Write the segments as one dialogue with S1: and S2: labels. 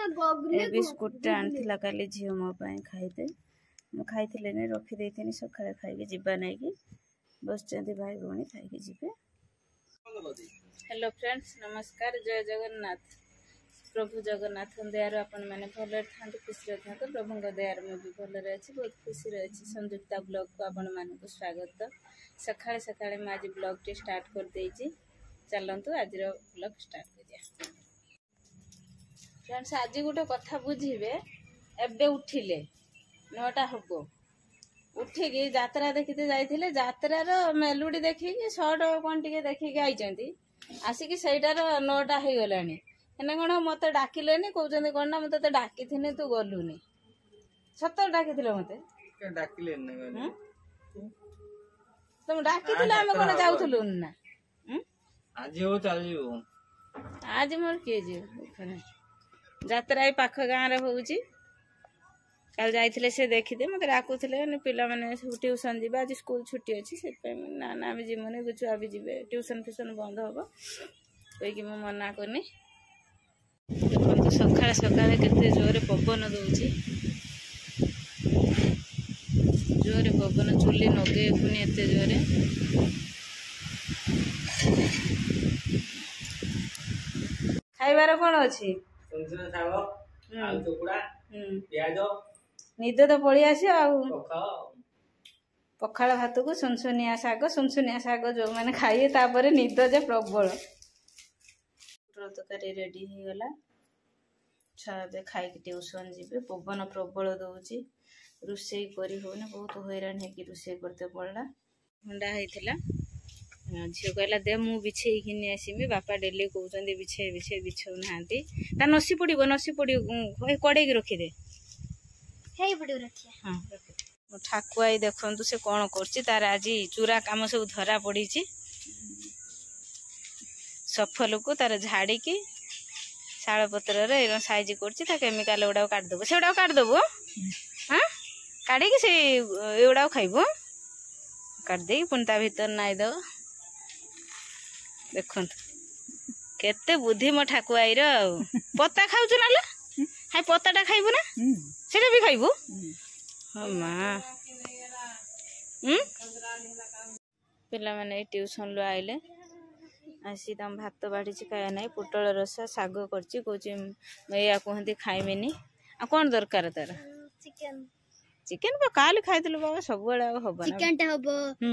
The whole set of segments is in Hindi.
S1: बिस्कुट आनी काली झील मो खाइदे मुझे खाई रखी सकाଳେ खाई जीवा नहीं कि बस भाई भौणी खाई जीवे। हेलो फ्रेंड्स नमस्कार जय जगन्नाथ। प्रभु जगन्नाथ दयार आपण मैंने भल था खुशी था प्रभु दयार मुझे भी भलरे अच्छी बहुत खुशी अच्छी। संयुक्ता ब्लॉग को आपण मानक स्वागत। सकाळे सकाळे मैं आज ब्लॉग टी स्टार्ट कर देइछि। चलतु आज ब्लॉग स्टार्ट करिया। फ्रेंड्स आज गोटे कथा बुझे एबे उठिले 9टा हम उठिकी यात्रा देखते जाइए यात्रार मेलुडी देखिकी सर्ट कौन टे देखिकी आई आसिक सहीटार 9टा हो गला कौन मत डाकिलेनी कहते कौन ना मत डाकी तू गलुनी सतर डाकी मत तुम डाकी आम कौन जाऊलु ना आज मोर किए जी यात्रा पाख गाँव में हूँ कल जाइए से देखीदे मत डाकुले पिला मैंने ट्यूशन जी आज स्कूल छुट्टी अच्छी से ना ना आम जीवन छुआ भी जी ट्यूशन फ्यूशन बंद हम कहीकि मु मना करनी। देखो सकाଳେ सकाଳେ केते जोरे पवन दौची जोरे पवन चुली नगे पुनी एते जोरे खाइबार कौन अच्छी निद तो पड़ी आस पखाड़ भात को सुनसुनिया शाग जो मैंने खाइए तापर निद जे प्रबल तरकारी रेडी हो गला छुआ खाई ट्यूशन जी पवन प्रबल दौची रोसे करी हो बहुत हैरान है रोसे करते पड़ा ठंडा होता झील कहला दे मु बिछेकिन आसमी बापा डेली कहते बिछे बिछे बिछौ ना नसी पड़ कड़े रखीदे हाँ ठाकुआ देखु से कौन कर आज चूरा काम सब धरा पड़ी सफल को तार झाड़ी की शाल पत्र साइज कर केमिकाल गुड़ा काटदेव से गुड़ा काटदेव हाँ काढ़ी से एगुड़ा खाइब काटदे पुणी ता भर नाई दब देखु केते बुद्धि मो ठाकुआईर पत्ता खाऊ ना हाई पत्ताटा खाइबु ना सेटा भी खाइबु हाँ माँ पिला माने ट्यूशन लो आइले आसी तम भात बाढ़ी खाया ना पोटल रसा शाग करची कहूँ या कहती खाइबेनी आ कौन दरकार तार चिकेन काल खाई बाबा सब हम चिकेन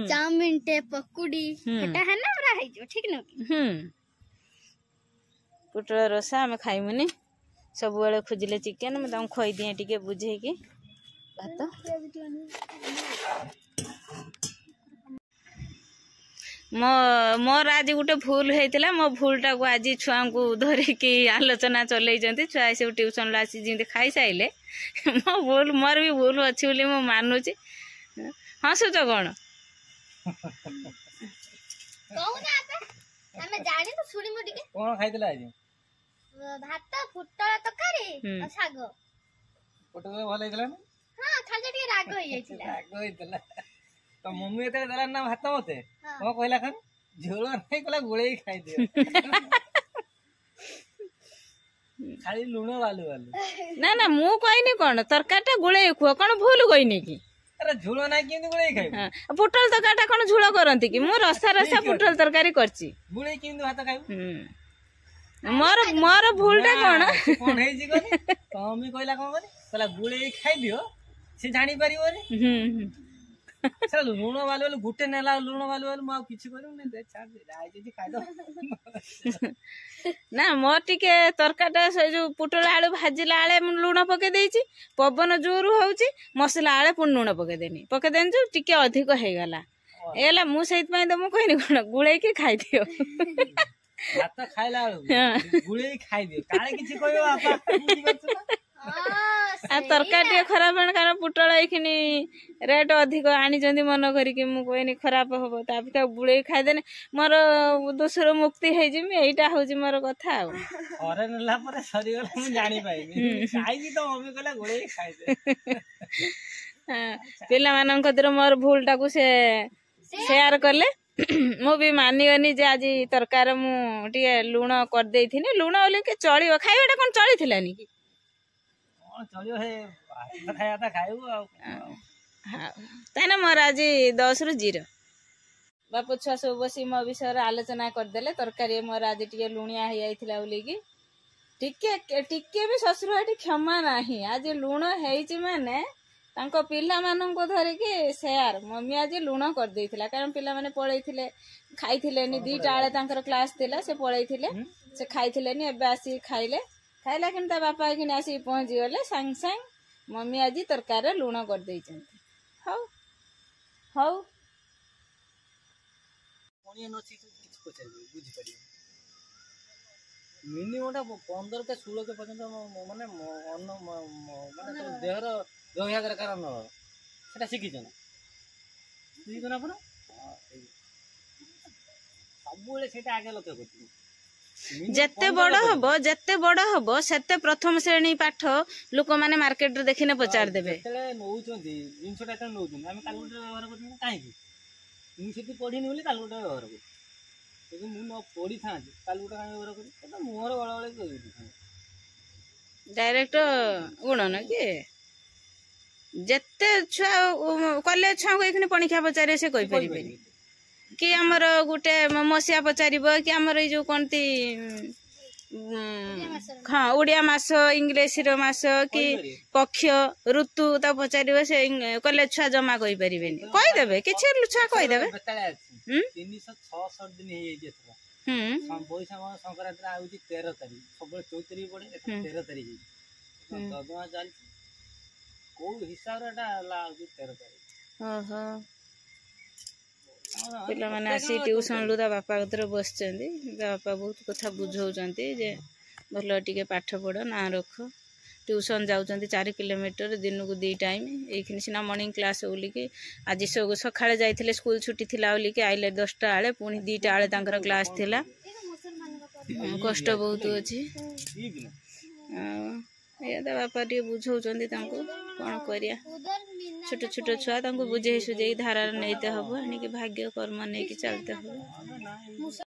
S1: चाउमिन टे पकुड़ी है ना ठीक न पोटल रसा आम खाइबुनी सब खोजिले चिकेन मैं खुई दिए टे बुझे कि भात मोर आज गोटे भूल होता मो भूलटा को आज छुआ को धरिकी आलोचना चलई छुआ सब ट्यूशन आसी जमी खाई सारे मो भूल मोर भी भूल अच्छी बोली मु मानुची हसुच कौन
S2: भात फुटल तकारी शाग फुटल भल होइतला ना हां खाली टिके राग होइतला तो मम्मी एते देला ना भात मते को कहला खान झोल नहीं कहला गुळेई खाइ दियो खाली लूण वालू वालू
S1: ना ना मु कहनी कोन तरकारीटा गुळेई खुआ कोन भूल कहनी की
S2: अरे झोल ना केनी गुळेई खाइ
S1: हां पोटल तरकारीटा कोन झोल करंती की मु रसा रसा पोटल तरकारी करची
S2: गुळेई केनी भात खाइ
S1: मोर मोर भूलटा
S2: कौन है जी कोनी तमी कहला कोन कोनी कहला गुळेई खाइ दियो से जानि परिबोनी चल लूण वाले वाले गुटे नेला लूण वाले वाले मु किछि करू नै दे छाड़ दे आइ जे खाइ दो
S1: ना मोर टिके तरकाटा से जो पुटल आलू भाजिला आले लूण पके देइछि पवन जोर होउछि मसला आले पुन लूण पके देनी पके देन जो टिके अधिक हे गला एला मु सहित पय त मु कहनी कोन गुळेई के खाइ दियो
S2: भात खाइला गुळेई खाइ दियो काळे किछि कहयो आपा बुझि परछु
S1: आ तरकारी खराब कारण पुटल एखिनी रेट अधिक आनी मन करके मु कहनी खराब हम तापिका बुड़े खाईदेने मोर दोषर मुक्ति है यहीटा हूँ मोर कथा
S2: अरे नेला पर सरी गला मु जानि पाइबी खाइबी तो मम्मी कहला गुड़े खाइदे
S1: पिला मानन खतिर मोर भूलटा को से शेयर करले मु भी मानिगनी जे आज तरकार मु टिके लूण कर देइथिनी लूण ओले के चलियो खाइबाटा कोन चली थिलानी की
S2: चलियो हे खाया खाइबू
S1: हाँ ताने मोर आज 10 रु 0 बापू छुआ सब बस मो विषय आलोचना करदे तरकारी मोर आज टे लुणिया हो जाइला बोलिकी टिके भी शशुर क्षमा नाही आज लुण है माने तांको पिला माननको धरिकी शेयर मम्मी आज लुण कर देइथिला कारण पिला माने पळैथिले खाइथिलेनी 2टा आळे तांकर क्लास थिला से पळैथिले से खाइथिलेनी एबे आसी खाइला किन ता बापा किन आसी पहुंची गले संग संग मम्मी आज तरकारी लुण कर देइचंती हौ हौ
S2: कोणी नछि किछ पछाइ बुझि पड़ियो मिनिमम 15 के 16 के पर्यंत माने अन्न माने तो देहर व्यवहार कारण सेटा शिखिछन बुझिछन आपण सबुले सेटा आगे लक्ष्य करथि
S1: जेते बड़ हबो सेते प्रथम श्रेणी पाठ लोक माने मार्केट रे देखिने पचार देबे
S2: तेले नउचंदी जिंसटा त नउचंदी हम कालुटा व्यवहार करथि काहे कि मु सेति पढिनी बोली कालुटा व्यवहार करथि तो मु न पढी था कालुटा काहे व्यवहार करथि तो मोर गळगळे कहि
S1: डायरेक्ट गुण न कि जेते छुआ कॉलेज छुआ को एखनी पणिखा पचारे से कहि परिबेनी कि हमर गुटे मसिया पचारिबो कि हमर ए जो कोनती हाँ ओडिया मास इंग्लिश रो मास कि पक्ष ऋतु ता पचारिबो से कॉलेज छुआ जमा कहि परिबेनी कहि देबे किछि छुआ कहि देबे
S2: 366 दिन हे जेतरा बैसाख संक्रांति आउची 13 तारिख सब 14 तारिख पड़े 13 तारिख ददमा जाल को हिसाब रे एटा लाउची 13 तारिख
S1: ओहो पिला माने आसी ट्यूशन लुदा बापा कतरे बसचंदी बापा बहुत कथा बुझौचंती जे भलो टिके पाठ पढ़ ना रख ट्यूशन जाउचंती 4 किलोमीटर दिन को 2 टाइम एखिन सिना मॉर्निंग क्लास बोली कि आज सखाळे जाइथिले स्कूल छुट्टी थिला बोली कि आइले 10टा आळे पुनी 2टा आळे तांकर क्लास थिला कष्ट बहुत अछि ये बापा टे बुझौचंदी तांको कोन करिया छोट छोट छुआ तांको बुझे सुझे धारा नैते हबो एनी कि भाग्य कर्म नै कि चलते हबो।